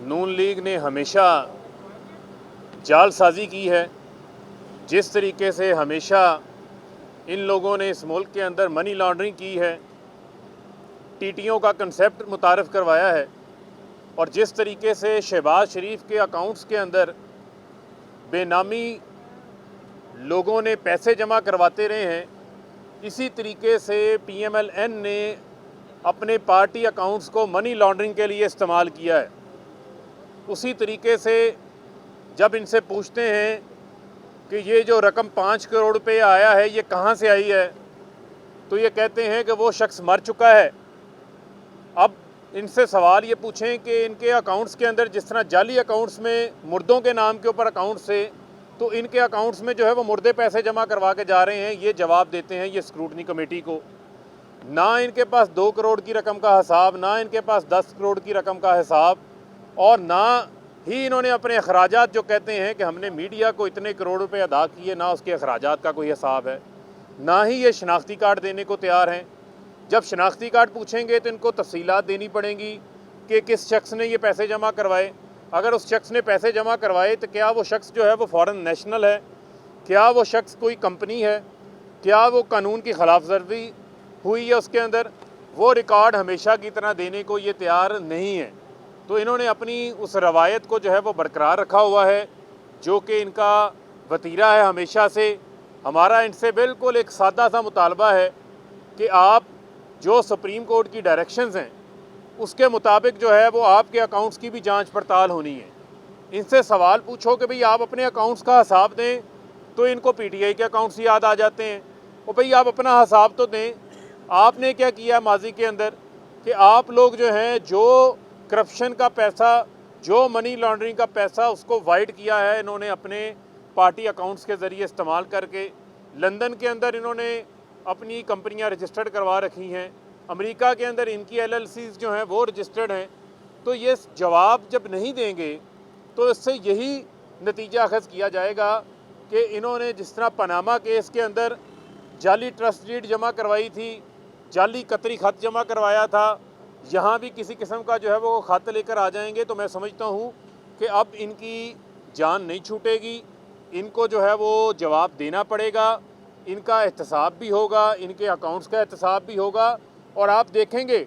नून league ने हमेशा जालसाजी की है। जिस तरीके से हमेशा इन लोगों ने इस मुल्क के अंदर मनी लॉन्ड्रिंग की है, टीटीओ का कंसेप्ट मुतारफ़ करवाया है, और जिस तरीके से शहबाज शरीफ के अकाउंट्स के अंदर बेनामी लोगों ने पैसे जमा करवाते रहे हैं, इसी तरीके से PMLN ने अपने पार्टी अकाउंट्स को मनी लॉन्ड्रिंग के लिए इस्तेमाल किया है। उसी तरीके से जब इनसे पूछते हैं कि ये जो रकम 5 करोड़ रुपये आया है ये कहाँ से आई है, तो ये कहते हैं कि वो शख्स मर चुका है। अब इनसे सवाल ये पूछें कि इनके अकाउंट्स के अंदर जिस तरह जाली अकाउंट्स में मुर्दों के नाम के ऊपर अकाउंट्स से, तो इनके अकाउंट्स में जो है वो मुर्दे पैसे जमा करवा के जा रहे हैं। ये जवाब देते हैं ये स्क्रूटनी कमेटी को। ना इनके पास 2 करोड़ की रकम का हिसाब, ना इनके पास 10 करोड़ की रकम का हिसाब, और ना ही इन्होंने अपने अखराजात जो कहते हैं कि हमने मीडिया को इतने करोड़ रुपए अदा किए, ना उसके अखराजात का कोई हिसाब है, ना ही ये शनाख्ती कार्ड देने को तैयार हैं। जब शनाख्ती कार्ड पूछेंगे तो इनको तफसीलात देनी पड़ेंगी कि किस शख्स ने ये पैसे जमा करवाए। अगर उस शख्स ने पैसे जमा करवाए तो क्या वो शख्स जो है वो फ़ॉरेन नेशनल है, क्या वो शख्स कोई कंपनी है, क्या वो कानून की खिलाफ वर्जी हुई है उसके अंदर, वो रिकॉर्ड हमेशा की तरह देने को ये तैयार नहीं है। तो इन्होंने अपनी उस रवायत को जो है वो बरकरार रखा हुआ है, जो कि इनका वतीरा है हमेशा से। हमारा इनसे बिल्कुल एक सादा सा मुतालबा है कि आप जो सुप्रीम कोर्ट की डायरेक्शंस हैं उसके मुताबिक जो है वो आपके अकाउंट्स की भी जांच पड़ताल होनी है। इनसे सवाल पूछो कि भाई आप अपने अकाउंट्स का हिसाब दें, तो इनको PTI के अकाउंट्स याद आ जाते हैं। और भाई आप अपना हिसाब तो दें, आपने क्या किया माजी के अंदर कि आप लोग जो हैं जो करप्शन का पैसा, जो मनी लॉन्ड्रिंग का पैसा, उसको वाइट किया है इन्होंने अपने पार्टी अकाउंट्स के ज़रिए इस्तेमाल करके। लंदन के अंदर इन्होंने अपनी कंपनियां रजिस्टर्ड करवा रखी हैं, अमेरिका के अंदर इनकी LLCs जो हैं वो रजिस्टर्ड हैं। तो ये जवाब जब नहीं देंगे तो इससे यही नतीजा अखज़ किया जाएगा कि इन्होंने जिस तरह पनामा केस के अंदर जाली ट्रस्ट डीड जमा करवाई थी, जाली कतरी ख़त जमा करवाया था, यहाँ भी किसी किस्म का जो है वो ख़त लेकर आ जाएंगे, तो मैं समझता हूँ कि अब इनकी जान नहीं छूटेगी। इनको जो है वो जवाब देना पड़ेगा, इनका एहतसाब भी होगा, इनके अकाउंट्स का एहतसाब भी होगा, और आप देखेंगे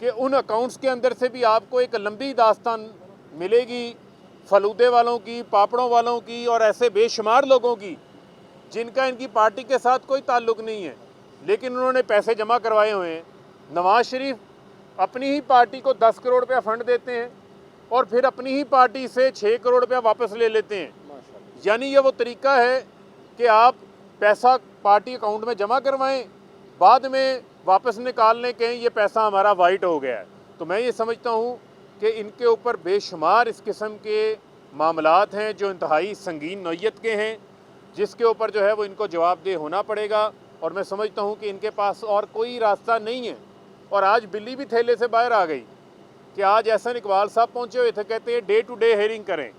कि उन अकाउंट्स के अंदर से भी आपको एक लंबी दास्तान मिलेगी फलूदे वालों की, पापड़ों वालों की, और ऐसे बेशुमार लोगों की जिनका इनकी पार्टी के साथ कोई ताल्लुक़ नहीं है, लेकिन उन्होंने पैसे जमा करवाए हुए हैं। नवाज़ शरीफ अपनी ही पार्टी को 10 करोड़ रुपया फ़ंड देते हैं और फिर अपनी ही पार्टी से 6 करोड़ रुपया वापस ले लेते हैं। यानी ये वो तरीका है कि आप पैसा पार्टी अकाउंट में जमा करवाएं, बाद में वापस निकाल लें, कहें ये पैसा हमारा वाइट हो गया है। तो मैं ये समझता हूँ कि इनके ऊपर बेशुमार इस किस्म के मामलात हैं जो इंतहाई संगीन नौइयत के हैं, जिसके ऊपर जो है वो इनको जवाबदेह होना पड़ेगा। और मैं समझता हूँ कि इनके पास और कोई रास्ता नहीं है। और आज बिल्ली भी थैले से बाहर आ गई कि आज एहसन इकबाल साहब पहुँचे हुए थे, कहते हैं डे टू डे हेयरिंग करें।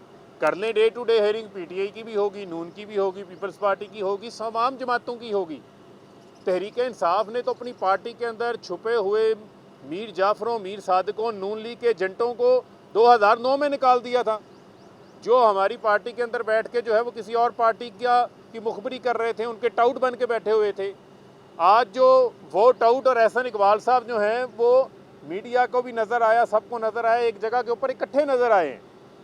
कर लें day to day hearing, PTI की भी होगी, नून की भी होगी, पीपल्स पार्टी की होगी, तमाम जमातों की होगी। तहरीक इंसाफ ने तो अपनी पार्टी के अंदर छुपे हुए मीर जाफरों, मीर सादिकों, नून लीग के एजेंटों को 2009 में निकाल दिया था, जो हमारी पार्टी के अंदर बैठ के जो है वो किसी और पार्टी की मुखबरी कर रहे थे, उनके टाउट बन के बैठे हुए थे। आज जो वो टाउट और एहसन इकबाल साहब जो हैं वो मीडिया को भी नज़र आया, सबको नज़र आया, एक जगह के ऊपर इकट्ठे नज़र आए हैं।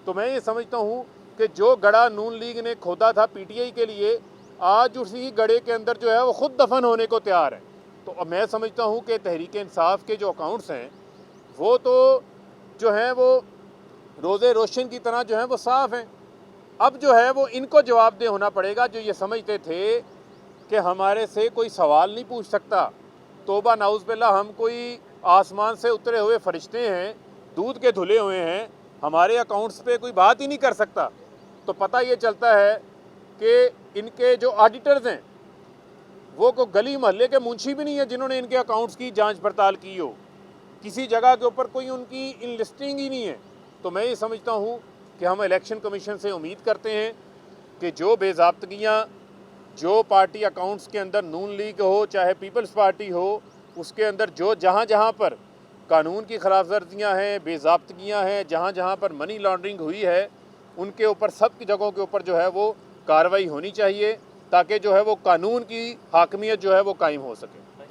तो मैं ये समझता हूँ कि जो गड़ा नून लीग ने खोदा था PTI के लिए, आज उसी गड़े के अंदर जो है वो ख़ुद दफन होने को तैयार है। तो मैं समझता हूँ कि तहरीक इंसाफ के जो अकाउंट्स हैं वो तो जो हैं वो रोज़े रोशन की तरह जो है वो साफ़ हैं। अब जो है वो इनको जवाबदेह होना पड़ेगा, जो ये समझते थे कि हमारे से कोई सवाल नहीं पूछ सकता। तौबा नाउज़ बिल्लाह, हम कोई आसमान से उतरे हुए फरिश्ते हैं, दूध के धुले हुए हैं, हमारे अकाउंट्स पे कोई बात ही नहीं कर सकता। तो पता ये चलता है कि इनके जो ऑडिटर्स हैं वो को गली मोहल्ले के मुंशी भी नहीं है जिन्होंने इनके अकाउंट्स की जांच पड़ताल की हो। किसी जगह के ऊपर कोई उनकी इन लिस्टिंग ही नहीं है। तो मैं ये समझता हूँ कि हम इलेक्शन कमीशन से उम्मीद करते हैं कि जो बेज़ाब्तगियाँ जो पार्टी अकाउंट्स के अंदर नून लीग हो चाहे पीपल्स पार्टी हो, उसके अंदर जो जहाँ जहाँ पर कानून की खिलाफ वर्जियाँ हैं, बेज़ाब्तगियाँ हैं, जहाँ जहाँ पर मनी लॉन्ड्रिंग हुई है उनके ऊपर, सब की जगहों के ऊपर जो है वो कार्रवाई होनी चाहिए, ताकि जो है वो कानून की हाकमियत जो है वो कायम हो सके।